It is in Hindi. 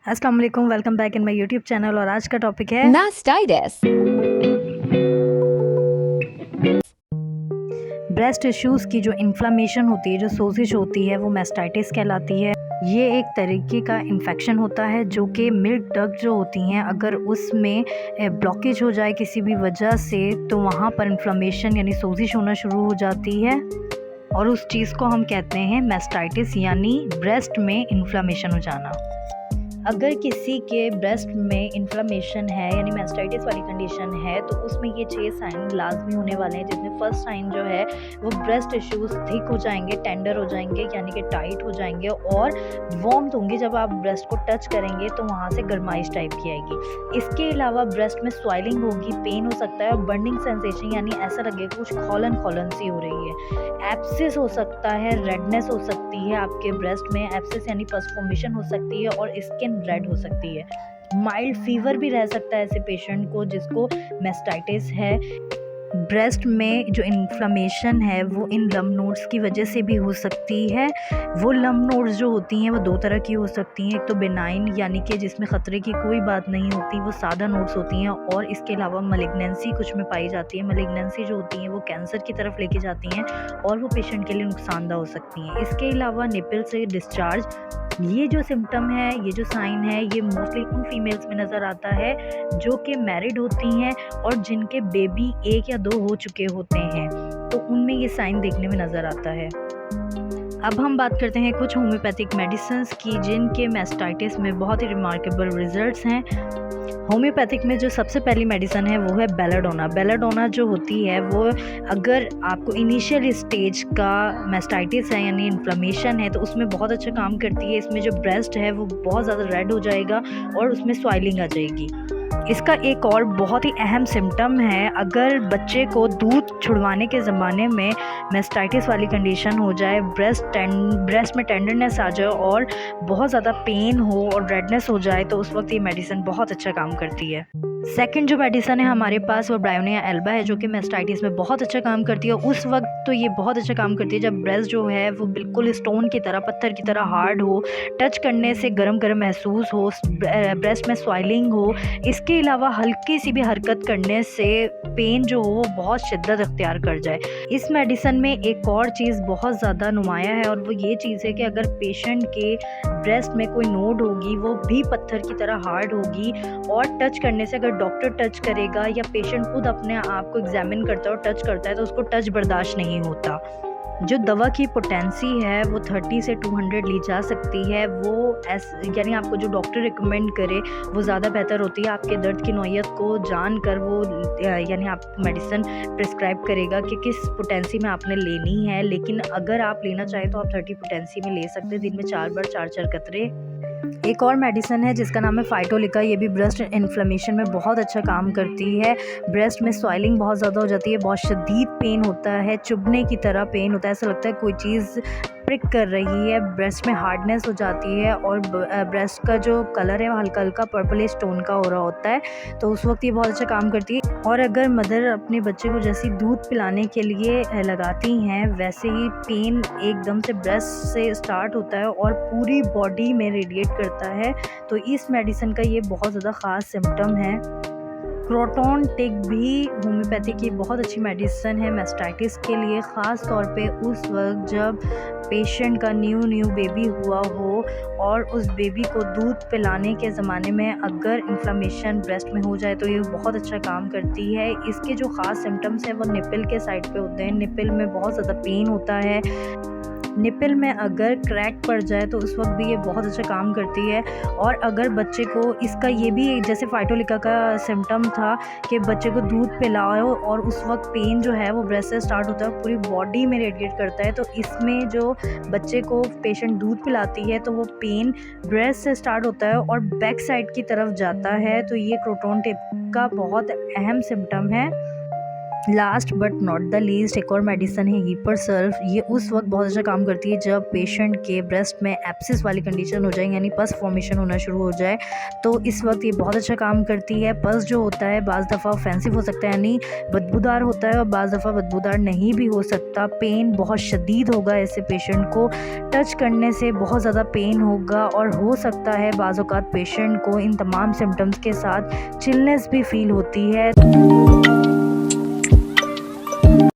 अस्सलाम वालेकुम, welcome back in my YouTube channel. और आज का टॉपिक है मास्टाइटिस। ब्रेस्ट टिश्यूज़ की जो इन्फ्लामेशन होती है, जो सोजिश होती है, वो मास्टाइटिस कहलाती है। ये एक तरीके का इन्फेक्शन होता है जो कि मिल्क डक्ट जो होती हैं, अगर उसमें ब्लॉकेज हो जाए किसी भी वजह से तो वहाँ पर इन्फ्लामेशन यानी सोजिश होना शुरू हो जाती है और उस चीज़ को हम कहते हैं मास्टाइटिस यानी ब्रेस्ट में इन्फ्लामेशन हो जाना। अगर किसी के ब्रेस्ट में इन्फ्लामेशन है यानी मास्टाइटिस वाली कंडीशन है तो उसमें ये 6 साइन लाजमी होने वाले हैं, जिसमें फर्स्ट साइन जो है वो ब्रेस्ट टिश्यूज़ थिक हो जाएंगे, टेंडर हो जाएंगे यानी कि टाइट हो जाएंगे और वार्म्थ होंगे। जब आप ब्रेस्ट को टच करेंगे तो वहाँ से गर्माइश टाइप की आएगी। इसके अलावा ब्रेस्ट में स्वेलिंग होगी, पेन हो सकता है और बर्निंग सेंसेशन यानी ऐसा लगेगा कुछ खौलन खौलन सी हो रही है। एब्सिस हो सकता है, रेडनेस हो सकती है आपके ब्रेस्ट में, एब्सिस यानी पस फॉर्मेशन हो सकती है और स्किन रेड हो सकती है। माइल्ड फीवर भी रह सकता है ऐसे पेशेंट को जिसको मास्टाइटिस है। ब्रेस्ट में जो इन्फ्लेमेशन है वो इन लम्ब नोड्स की वजह से भी हो सकती है। वो लम्ब नोड्स जो होती हैं वो 2 तरह की हो सकती हैं, एक तो बेनाइन यानी कि जिसमें ख़तरे की कोई बात नहीं होती, वो सादा नोड्स होती हैं, और इसके अलावा मलिग्नेंसी कुछ में पाई जाती है। मलिग्नेंसी जो होती हैं वो कैंसर की तरफ लेके जाती हैं और वो पेशेंट के लिए नुकसानदा हो सकती हैं। इसके अलावा निपल से डिस्चार्ज, ये जो सिम्टम है, ये जो साइन है, ये मोस्टली उन फीमेल्स में नज़र आता है जो कि मैरिड होती हैं और जिनके बेबी 1 या 2 हो चुके होते हैं, तो उनमें ये साइन देखने में नज़र आता है। अब हम बात करते हैं कुछ होम्योपैथिक मेडिसिन्स की जिनके मास्टाइटिस में बहुत ही रिमार्केबल रिजल्ट्स हैं। होम्योपैथिक में जो सबसे पहली मेडिसिन है वो है बेलाडोना। बेलाडोना जो होती है वो अगर आपको इनिशियल स्टेज का मास्टाइटिस है यानी इन्फ्लेमेशन है तो उसमें बहुत अच्छा काम करती है। इसमें जो ब्रेस्ट है वो बहुत ज़्यादा रेड हो जाएगा और उसमें स्वेलिंग आ जाएगी। इसका एक और बहुत ही अहम सिम्टम है, अगर बच्चे को दूध छुड़वाने के ज़माने में मास्टाइटिस वाली कंडीशन हो जाए, ब्रेस्ट में टेंडरनेस आ जाए और बहुत ज़्यादा पेन हो और रेडनेस हो जाए तो उस वक्त ये मेडिसिन बहुत अच्छा काम करती है। सेकंड जो मेडिसिन है हमारे पास वो ब्रायोनिया एल्बा है जो कि मास्टाइटिस में बहुत अच्छा काम करती है। उस वक्त तो ये बहुत अच्छा काम करती है जब ब्रेस्ट जो है वो बिल्कुल स्टोन की तरह, पत्थर की तरह हार्ड हो, टच करने से गरम गरम महसूस हो, ब्रेस्ट में स्वेलिंग हो। इसके अलावा हल्की सी भी हरकत करने से पेन जो हो वो बहुत शिद्दत अख्तियार कर जाए। इस मेडिसिन में एक और चीज़ बहुत ज़्यादा नुमाया है और वो ये चीज़ है कि अगर पेशेंट के ब्रेस्ट में कोई नोड होगी वो भी पत्थर की तरह हार्ड होगी और टच करने से, अगर डॉक्टर टच करेगा या पेशेंट खुद अपने आप को एग्जामिन करता है और टच करता है तो उसको टच बर्दाश्त नहीं होता। जो दवा की पोटेंसी है वो 30 से 200 ली जा सकती है। वो यानी आपको जो डॉक्टर रिकमेंड करे वो ज़्यादा बेहतर होती है। आपके दर्द की नौयत को जानकर वो यानी आप मेडिसिन प्रिस्क्राइब करेगा कि किस पोटेंसी में आपने लेनी है, लेकिन अगर आप लेना चाहें तो आप 30 पोटेंसी में ले सकते हैं, दिन में 4 बार 4-4 कतरे। एक और मेडिसिन है जिसका नाम है फाइटोलिका, ये भी ब्रेस्ट इन्फ्लेमेशन में बहुत अच्छा काम करती है। ब्रेस्ट में स्वेलिंग बहुत ज़्यादा हो जाती है, बहुत शदीद पेन होता है, चुभने की तरह पेन होता है, ऐसा लगता है कोई चीज़ प्रिक कर रही है। ब्रेस्ट में हार्डनेस हो जाती है और ब्रेस्ट का जो कलर है वो हल्का हल्का पर्पलिश टोन का हो रहा होता है, तो उस वक्त ये बहुत अच्छा काम करती है। और अगर मदर अपने बच्चे को जैसी दूध पिलाने के लिए लगाती हैं वैसे ही पेन एकदम से ब्रेस्ट से स्टार्ट होता है और पूरी बॉडी में रेडिएट करता है, तो इस मेडिसिन का ये बहुत ज़्यादा ख़ास सिम्टम है। क्रोटॉन टिक भी होम्योपैथी की बहुत अच्छी मेडिसिन है मास्टाइटिस के लिए, ख़ास तौर पे उस वक्त जब पेशेंट का न्यू बेबी हुआ हो और उस बेबी को दूध पिलाने के ज़माने में अगर इन्फ्लेमेशन ब्रेस्ट में हो जाए तो ये बहुत अच्छा काम करती है। इसके जो ख़ास सिम्टम्स हैं वो निपल के साइड पे होते हैं। निपल में बहुत ज़्यादा पेन होता है, निपल में अगर क्रैक पड़ जाए तो उस वक्त भी ये बहुत अच्छा काम करती है। और अगर बच्चे को, इसका ये भी जैसे फाइटोलिका का सिम्टम था कि बच्चे को दूध पिलाओ और उस वक्त पेन जो है वो ब्रेस्ट से स्टार्ट होता है, पूरी बॉडी में रेडिएट करता है, तो इसमें जो बच्चे को पेशेंट दूध पिलाती है तो वो पेन ब्रेस्ट से स्टार्ट होता है और बैक साइड की तरफ जाता है, तो ये क्रोटॉन टिप का बहुत अहम सिम्टम है। Last but not the least एक और मेडिसिन है हीपर सल्फ। ये उस वक्त बहुत अच्छा काम करती है जब पेशेंट के ब्रेस्ट में एब्सिस वाली कंडीशन हो जाए, यानी पस फॉर्मेशन होना शुरू हो जाए, तो इस वक्त ये बहुत अच्छा काम करती है। पस जो होता है बाज़ दफ़ा ऑफेंसिव हो सकता है, यानी बदबूदार होता है, और बाज़ दफ़ा बदबूदार नहीं भी हो सकता। पेन बहुत शदीद होगा, ऐसे पेशेंट को टच करने से बहुत ज़्यादा पेन होगा, और हो सकता है बाज़ औक़ात पेशेंट को इन तमाम सिम्टम्स के साथ चिलनेस भी फील होती है।